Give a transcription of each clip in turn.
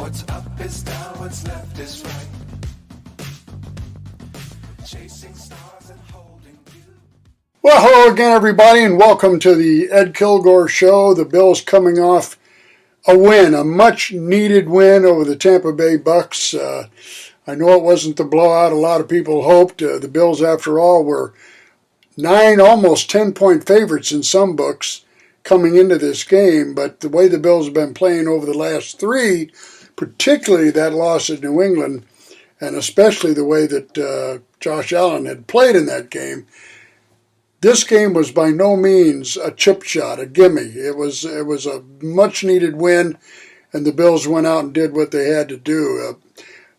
What's up is down, what's left is right. Chasing stars and holding you. Well, hello again, everybody, and welcome to the Ed Kilgore Show. The Bills coming off a win, a much-needed win over the Tampa Bay Bucs. I know it wasn't the blowout a lot of people hoped. The Bills, after all, were 9, almost 10-point favorites in some books coming into this game, but the way the Bills have been playing over the last 3, particularly that loss at New England, and especially the way that Josh Allen had played in that game, this game was by no means a chip shot, a gimme. It was a much-needed win, and the Bills went out and did what they had to do.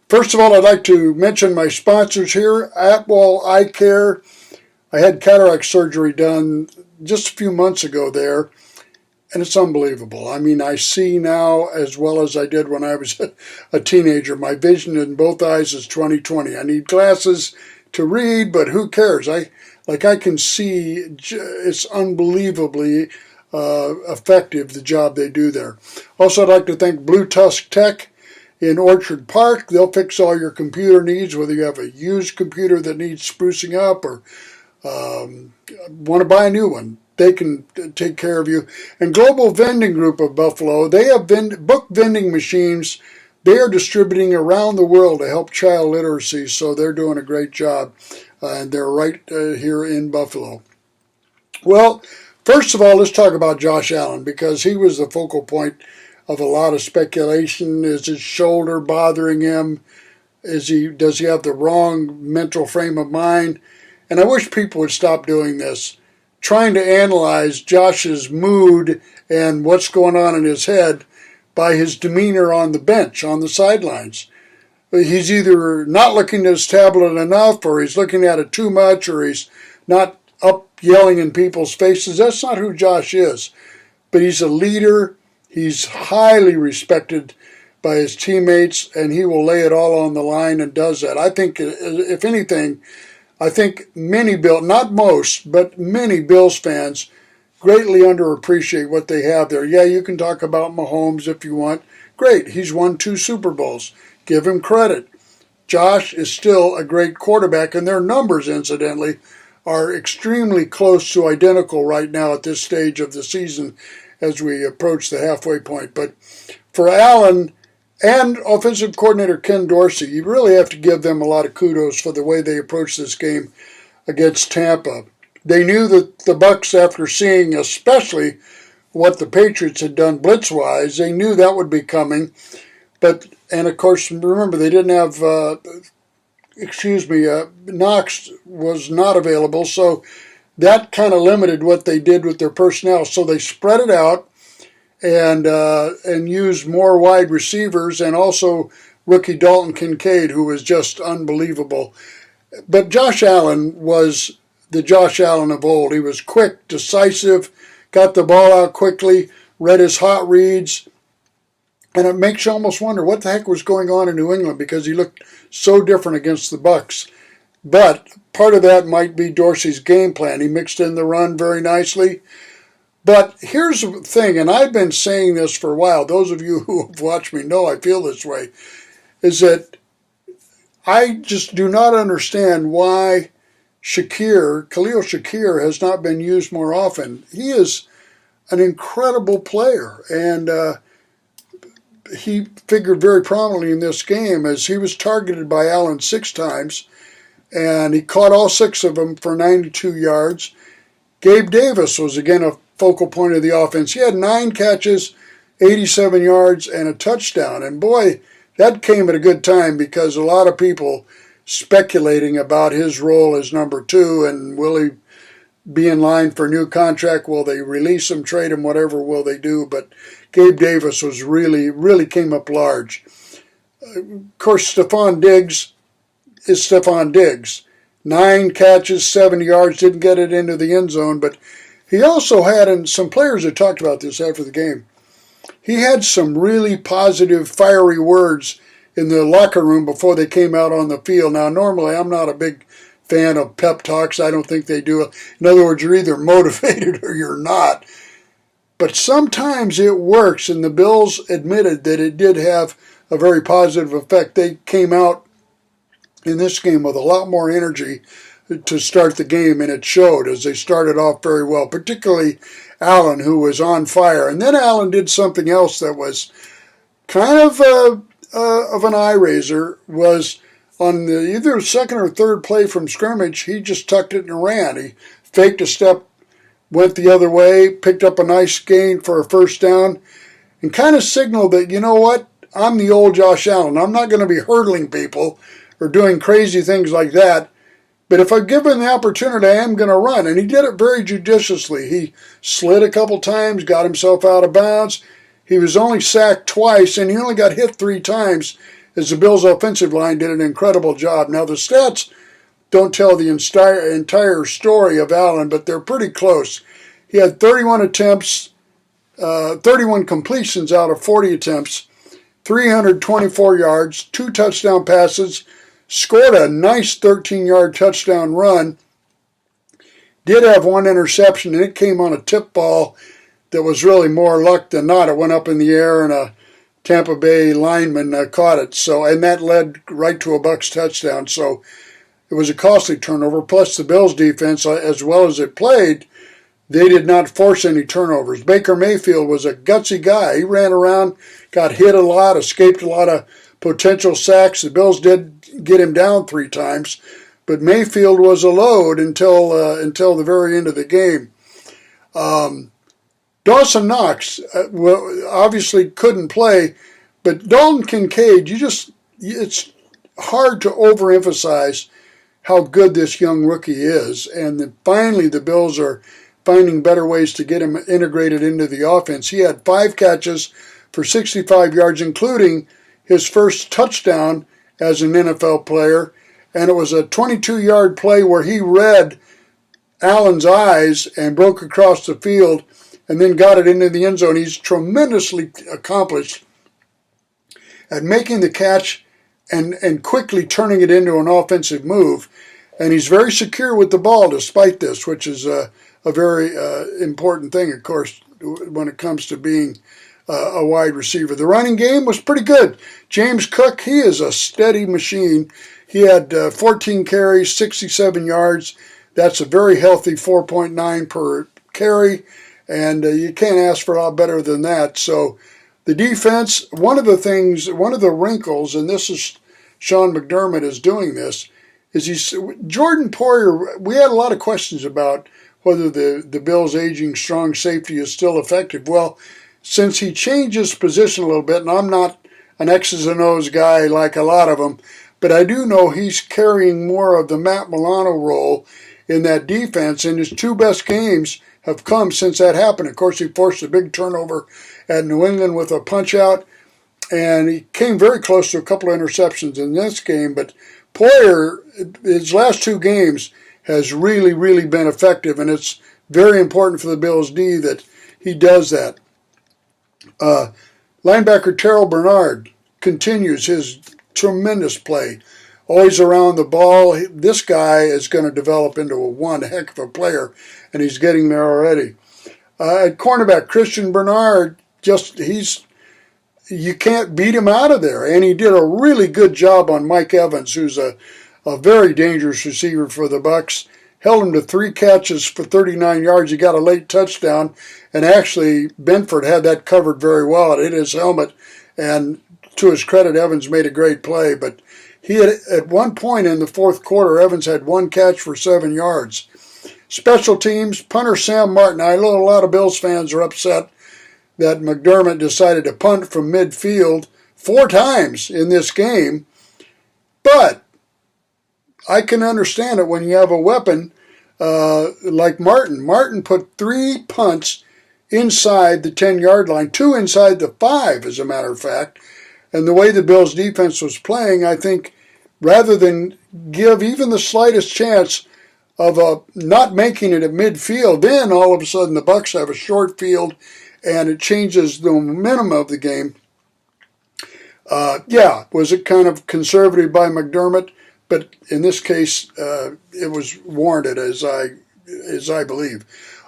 First of all, I'd like to mention my sponsors here, Atwell Eye Care. I had cataract surgery done just a few months ago there, and it's unbelievable. I mean, I see now as well as I did when I was a teenager. My vision in both eyes is 20/20. I need glasses to read, but who cares? I can see. It's unbelievably effective, the job they do there. Also, I'd like to thank Blue Tusk Tech in Orchard Park. They'll fix all your computer needs, whether you have a used computer that needs sprucing up or want to buy a new one. They can take care of you. And Global Vending Group of Buffalo, they have book vending machines they are distributing around the world to help child literacy, so they're doing a great job, and they're right here in Buffalo. Well, first of all, let's talk about Josh Allen, because he was the focal point of a lot of speculation. Is his shoulder bothering him? Does he have the wrong mental frame of mind? And I wish people would stop doing this, trying to analyze Josh's mood and what's going on in his head by his demeanor on the bench, on the sidelines. He's either not looking at his tablet enough, or he's looking at it too much, or he's not up yelling in people's faces. That's not who Josh is. But he's a leader. He's highly respected by his teammates, and he will lay it all on the line and does that. I think, if anything, I think many not most, but many Bills fans greatly underappreciate what they have there. Yeah, you can talk about Mahomes if you want. Great, he's won 2 Super Bowls. Give him credit. Josh is still a great quarterback, and their numbers, incidentally, are extremely close to identical right now at this stage of the season as we approach the halfway point. But for Allen and offensive coordinator Ken Dorsey, you really have to give them a lot of kudos for the way they approached this game against Tampa. They knew that the Bucs, after seeing especially what the Patriots had done blitz-wise, they knew that would be coming. And of course, remember, they didn't have, Knox was not available, so that kind of limited what they did with their personnel. So they spread it out and used more wide receivers, and also rookie Dalton Kincaid, who was just unbelievable. But Josh Allen was the Josh Allen of old. He was quick, decisive, got the ball out quickly, read his hot reads, and it makes you almost wonder what the heck was going on in New England, because he looked so different against the Bucs. But part of that might be Dorsey's game plan. He mixed in the run very nicely. But here's the thing, and I've been saying this for a while. Those of you who have watched me know I feel this way, is that I just do not understand why Khalil Shakir has not been used more often. He is an incredible player, and he figured very prominently in this game as he was targeted by Allen 6 times, and he caught all 6 of them for 92 yards. Gabe Davis was again a focal point of the offense. He had 9 catches, 87 yards, and a touchdown. And boy, that came at a good time, because a lot of people speculating about his role as number 2, and will he be in line for a new contract? Will they release him, trade him, whatever will they do? But Gabe Davis was really came up large. Of course, Stephon Diggs is Stephon Diggs. 9 catches, 70 yards, didn't get it into the end zone, but he also had, and some players had talked about this after the game, he had some really positive, fiery words in the locker room before they came out on the field. Now, normally I'm not a big fan of pep talks. I don't think they do. In other words, you're either motivated or you're not. But sometimes it works, and the Bills admitted that it did have a very positive effect. They came out in this game with a lot more energy to start the game, and it showed as they started off very well, particularly Allen, who was on fire. And then Allen did something else that was kind of an eye raiser. Was on the either second or third play from scrimmage, he just tucked it and ran. He faked a step, went the other way, picked up a nice gain for a first down, and kind of signaled that, you know what, I'm the old Josh Allen. I'm not going to be hurdling people or doing crazy things like that. But if I'm given the opportunity, I am going to run. And he did it very judiciously. He slid a couple times, got himself out of bounds. He was only sacked twice, and he only got hit 3 times, as the Bills' offensive line did an incredible job. Now, the stats don't tell the entire story of Allen, but they're pretty close. He had 31 attempts, 31 completions out of 40 attempts, 324 yards, 2 touchdown passes, scored a nice 13-yard touchdown run, did have 1 interception, and it came on a tip ball that was really more luck than not. It went up in the air, and a Tampa Bay lineman caught it. So, and that led right to a Bucs touchdown. So it was a costly turnover. Plus, the Bills' defense, as well as it played, they did not force any turnovers. Baker Mayfield was a gutsy guy. He ran around, got hit a lot, escaped a lot of potential sacks. The Bills did get him down 3 times, but Mayfield was a load until the very end of the game. Dawson Knox obviously couldn't play, but Dalton Kincaid, it's hard to overemphasize how good this young rookie is, and finally the Bills are finding better ways to get him integrated into the offense. He had 5 catches for 65 yards, including his first touchdown as an NFL player, and it was a 22-yard play where he read Allen's eyes and broke across the field and then got it into the end zone. He's tremendously accomplished at making the catch and quickly turning it into an offensive move. And he's very secure with the ball despite this, which is a very important thing, of course, when it comes to being a wide receiver. The running game was pretty good. James Cook, he is a steady machine. He had 14 carries, 67 yards. That's a very healthy 4.9 per carry, and you can't ask for a lot better than that. So the defense, one of the wrinkles, and this is Sean McDermott is doing this, is Jordan Poyer. We had a lot of questions about whether the Bills' aging strong safety is still effective. Well, since he changed his position a little bit, and I'm not an X's and O's guy like a lot of them, but I do know he's carrying more of the Matt Milano role in that defense, and his 2 best games have come since that happened. Of course, he forced a big turnover at New England with a punch-out, and he came very close to a couple of interceptions in this game, but Poyer, his last 2 games, has really, really been effective, and it's very important for the Bills' D that he does that. Linebacker Terrell Bernard continues his tremendous play, always around the ball. This guy is going to develop into one heck of a player, and he's getting there already. At cornerback, Christian Bernard, you can't beat him out of there, and he did a really good job on Mike Evans, who's a very dangerous receiver for the Bucs. Held him to 3 catches for 39 yards. He got a late touchdown, and actually Benford had that covered very well. It hit his helmet, and to his credit, Evans made a great play. But he had, at one point in the 4th quarter, Evans had 1 catch for 7 yards. Special teams, punter Sam Martin. I know a lot of Bills fans are upset that McDermott decided to punt from midfield 4 times in this game, but I can understand it when you have a weapon like Martin. Martin put 3 punts inside the 10-yard line, 2 inside the 5, as a matter of fact. And the way the Bills' defense was playing, I think, rather than give even the slightest chance of not making it at midfield, then all of a sudden the Bucs have a short field, and it changes the momentum of the game. Was it kind of conservative by McDermott? But in this case, it was warranted, as I believe.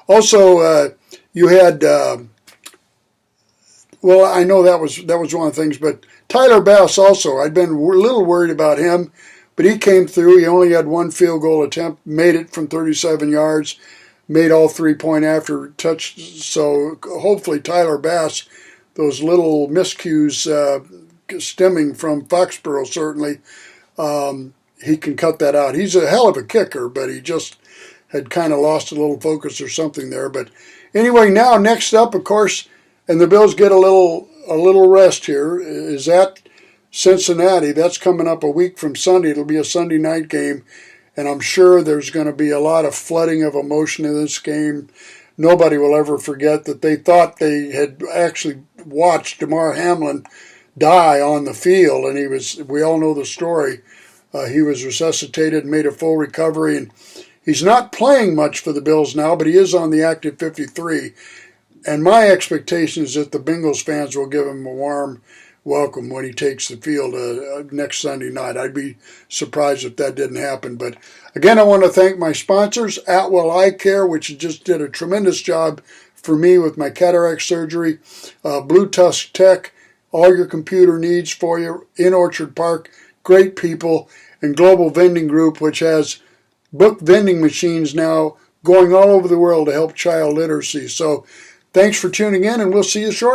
Also, you had Well, I know that was one of the things, but Tyler Bass also, I'd been a little worried about him, but he came through. He only had one field goal attempt, made it from 37 yards, made all 3-point after touch. So hopefully Tyler Bass, those little miscues stemming from Foxborough certainly, he can cut that out. He's a hell of a kicker, but he just had kind of lost a little focus or something there. But anyway, now next up, of course, and the Bills get a little rest here, is at Cincinnati. That's coming up a week from Sunday. It'll be a Sunday night game, and I'm sure there's going to be a lot of flooding of emotion in this game. Nobody will ever forget that they thought they had actually watched Damar Hamlin die on the field, and we all know the story. He was resuscitated and made a full recovery, and he's not playing much for the Bills now, but he is on the active 53. And my expectation is that the Bengals fans will give him a warm welcome when he takes the field next Sunday night. I'd be surprised if that didn't happen. But again, I want to thank my sponsors, Atwell Eye Care, which just did a tremendous job for me with my cataract surgery, Blue Tusk Tech, all your computer needs for you in Orchard Park, great people, and Global Vending Group, which has book vending machines now going all over the world to help child literacy. So thanks for tuning in, and we'll see you shortly.